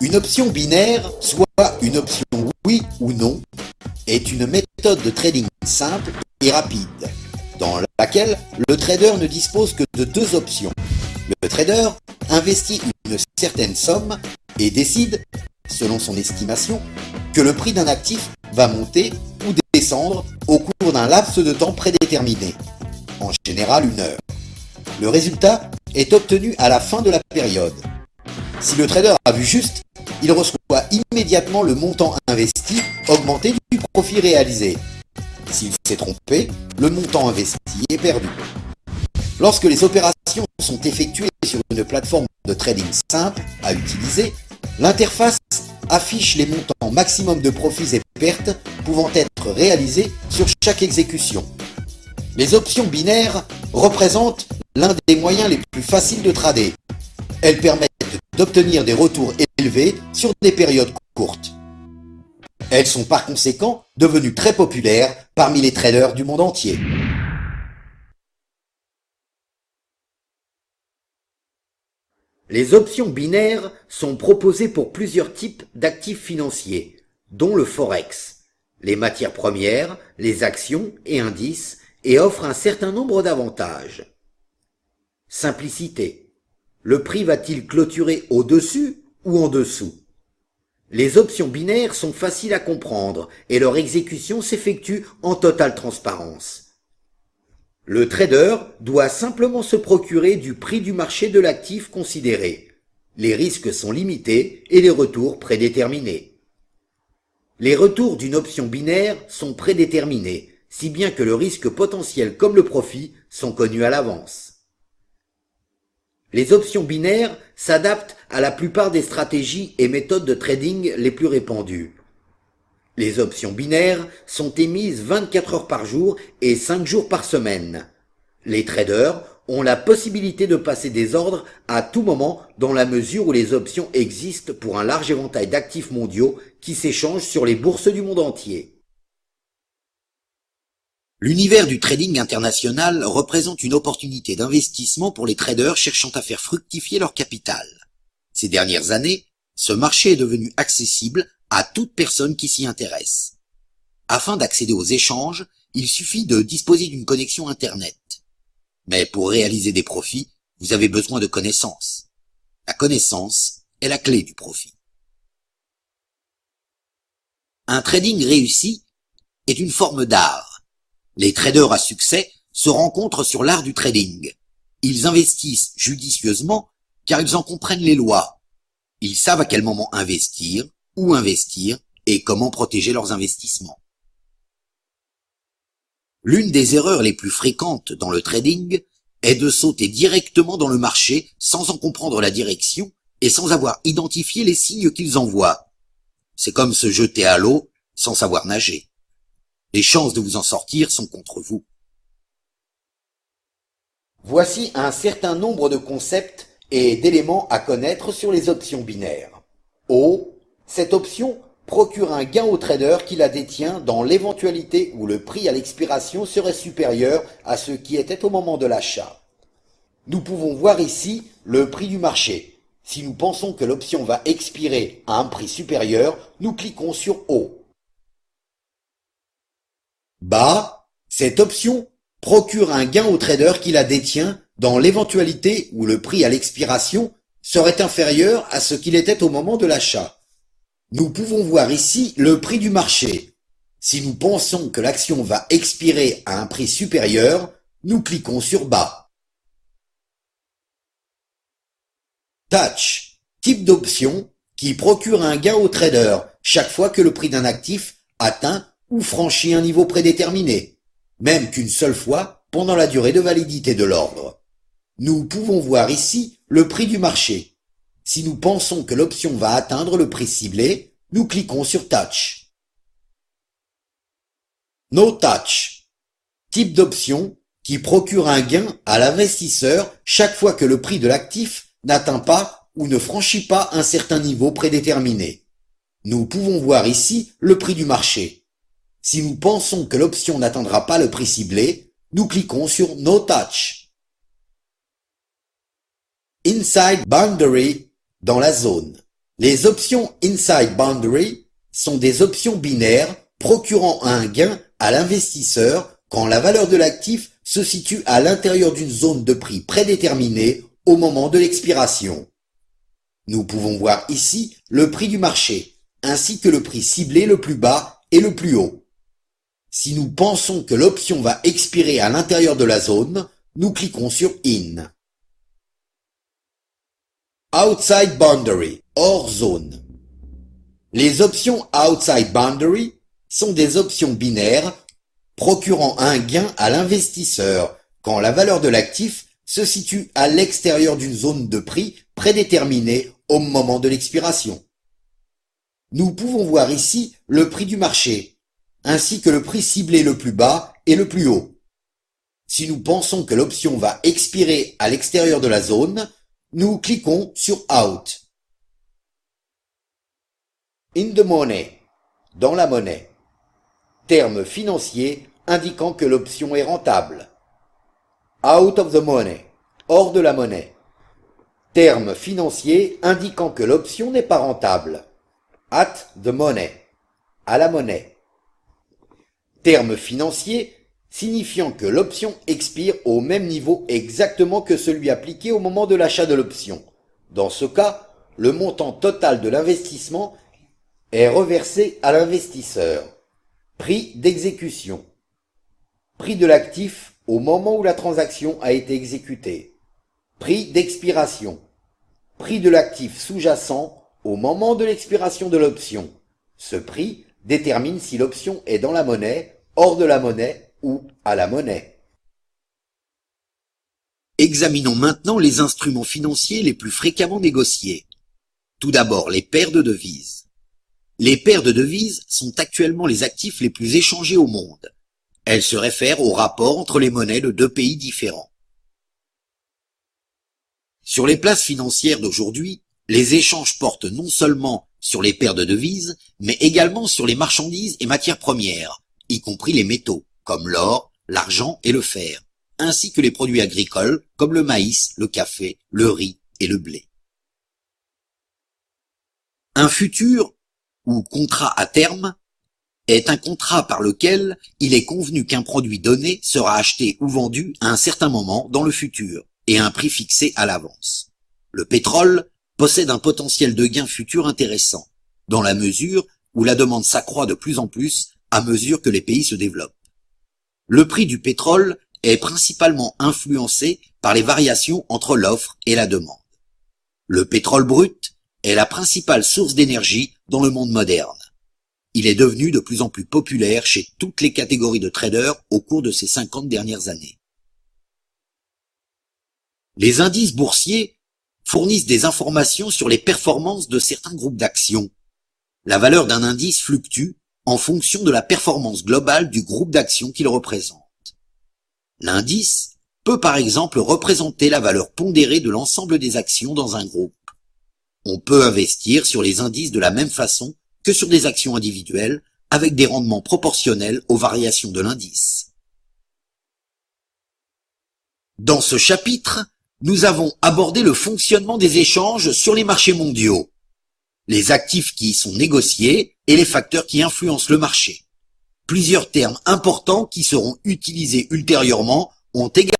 Une option binaire, soit une option oui ou non, est une méthode de trading simple et rapide, dans laquelle le trader ne dispose que de deux options. Le trader investit une certaine somme et décide, selon son estimation, que le prix d'un actif va monter ou descendre au cours d'un laps de temps prédéterminé, en général 1 heure. Le résultat est obtenu à la fin de la période. Si le trader a vu juste, il reçoit immédiatement le montant investi augmenté du profit réalisé. S'il s'est trompé, le montant investi est perdu. Lorsque les opérations sont effectuées sur une plateforme de trading simple à utiliser, l'interface affiche les montants maximum de profits et pertes pouvant être réalisés sur chaque exécution. Les options binaires représentent l'un des moyens les plus faciles de trader. Elles permettent d'obtenir des retours élevés sur des périodes courtes. Elles sont par conséquent devenues très populaires parmi les traders du monde entier. Les options binaires sont proposées pour plusieurs types d'actifs financiers, dont le forex, les matières premières, les actions et indices, et offrent un certain nombre d'avantages. Simplicité. Le prix va-t-il clôturer au-dessus ou en dessous? Les options binaires sont faciles à comprendre et leur exécution s'effectue en totale transparence. Le trader doit simplement se procurer du prix du marché de l'actif considéré. Les risques sont limités et les retours prédéterminés. Les retours d'une option binaire sont prédéterminés, si bien que le risque potentiel comme le profit sont connus à l'avance. Les options binaires s'adaptent à la plupart des stratégies et méthodes de trading les plus répandues. Les options binaires sont émises 24 heures par jour et 5 jours par semaine. Les traders ont la possibilité de passer des ordres à tout moment dans la mesure où les options existent pour un large éventail d'actifs mondiaux qui s'échangent sur les bourses du monde entier. L'univers du trading international représente une opportunité d'investissement pour les traders cherchant à faire fructifier leur capital. Ces dernières années, ce marché est devenu accessible à toute personne qui s'y intéresse. Afin d'accéder aux échanges, il suffit de disposer d'une connexion Internet. Mais pour réaliser des profits, vous avez besoin de connaissances. La connaissance est la clé du profit. Un trading réussi est une forme d'art. Les traders à succès se rencontrent sur l'art du trading. Ils investissent judicieusement car ils en comprennent les lois. Ils savent à quel moment investir, où investir et comment protéger leurs investissements. L'une des erreurs les plus fréquentes dans le trading est de sauter directement dans le marché sans en comprendre la direction et sans avoir identifié les signes qu'ils envoient. C'est comme se jeter à l'eau sans savoir nager. Les chances de vous en sortir sont contre vous. Voici un certain nombre de concepts et d'éléments à connaître sur les options binaires. O. Cette option procure un gain au trader qui la détient dans l'éventualité où le prix à l'expiration serait supérieur à ce qui était au moment de l'achat. Nous pouvons voir ici le prix du marché. Si nous pensons que l'option va expirer à un prix supérieur, nous cliquons sur O. Bas, cette option procure un gain au trader qui la détient dans l'éventualité où le prix à l'expiration serait inférieur à ce qu'il était au moment de l'achat. Nous pouvons voir ici le prix du marché. Si nous pensons que l'action va expirer à un prix supérieur, nous cliquons sur bas. Touch, type d'option qui procure un gain au trader chaque fois que le prix d'un actif atteint ou franchit un niveau prédéterminé, même qu'une seule fois pendant la durée de validité de l'ordre. Nous pouvons voir ici le prix du marché. Si nous pensons que l'option va atteindre le prix ciblé, nous cliquons sur Touch. No Touch, type d'option qui procure un gain à l'investisseur chaque fois que le prix de l'actif n'atteint pas ou ne franchit pas un certain niveau prédéterminé. Nous pouvons voir ici le prix du marché. Si nous pensons que l'option n'atteindra pas le prix ciblé, nous cliquons sur No Touch. Inside Boundary, dans la zone. Les options Inside Boundary sont des options binaires procurant un gain à l'investisseur quand la valeur de l'actif se situe à l'intérieur d'une zone de prix prédéterminée au moment de l'expiration. Nous pouvons voir ici le prix du marché, ainsi que le prix ciblé le plus bas et le plus haut. Si nous pensons que l'option va expirer à l'intérieur de la zone, nous cliquons sur In. Outside Boundary, hors zone. Les options Outside Boundary sont des options binaires procurant un gain à l'investisseur quand la valeur de l'actif se situe à l'extérieur d'une zone de prix prédéterminée au moment de l'expiration. Nous pouvons voir ici le prix du marché, ainsi que le prix ciblé le plus bas et le plus haut. Si nous pensons que l'option va expirer à l'extérieur de la zone, nous cliquons sur Out. In the money, dans la monnaie. Terme financier indiquant que l'option est rentable. Out of the money, hors de la monnaie. Terme financier indiquant que l'option n'est pas rentable. At the money, à la monnaie. Terme financier signifiant que l'option expire au même niveau exactement que celui appliqué au moment de l'achat de l'option. Dans ce cas, le montant total de l'investissement est reversé à l'investisseur. Prix d'exécution. Prix de l'actif au moment où la transaction a été exécutée. Prix d'expiration. Prix de l'actif sous-jacent au moment de l'expiration de l'option. Ce prix détermine si l'option est dans la monnaie, hors de la monnaie ou à la monnaie. Examinons maintenant les instruments financiers les plus fréquemment négociés. Tout d'abord, les paires de devises. Les paires de devises sont actuellement les actifs les plus échangés au monde. Elles se réfèrent au rapport entre les monnaies de deux pays différents. Sur les places financières d'aujourd'hui, les échanges portent non seulement sur les paires de devises, mais également sur les marchandises et matières premières, y compris les métaux, comme l'or, l'argent et le fer, ainsi que les produits agricoles, comme le maïs, le café, le riz et le blé. Un futur, ou contrat à terme, est un contrat par lequel il est convenu qu'un produit donné sera acheté ou vendu à un certain moment dans le futur, et à un prix fixé à l'avance. Le pétrole possède un potentiel de gain futur intéressant, dans la mesure où la demande s'accroît de plus en plus à mesure que les pays se développent. Le prix du pétrole est principalement influencé par les variations entre l'offre et la demande. Le pétrole brut est la principale source d'énergie dans le monde moderne. Il est devenu de plus en plus populaire chez toutes les catégories de traders au cours de ces 50 dernières années. Les indices boursiers fournissent des informations sur les performances de certains groupes d'actions. La valeur d'un indice fluctue en fonction de la performance globale du groupe d'actions qu'il représente. L'indice peut par exemple représenter la valeur pondérée de l'ensemble des actions dans un groupe. On peut investir sur les indices de la même façon que sur des actions individuelles, avec des rendements proportionnels aux variations de l'indice. Dans ce chapitre, nous avons abordé le fonctionnement des échanges sur les marchés mondiaux, les actifs qui y sont négociés et les facteurs qui influencent le marché. Plusieurs termes importants qui seront utilisés ultérieurement ont également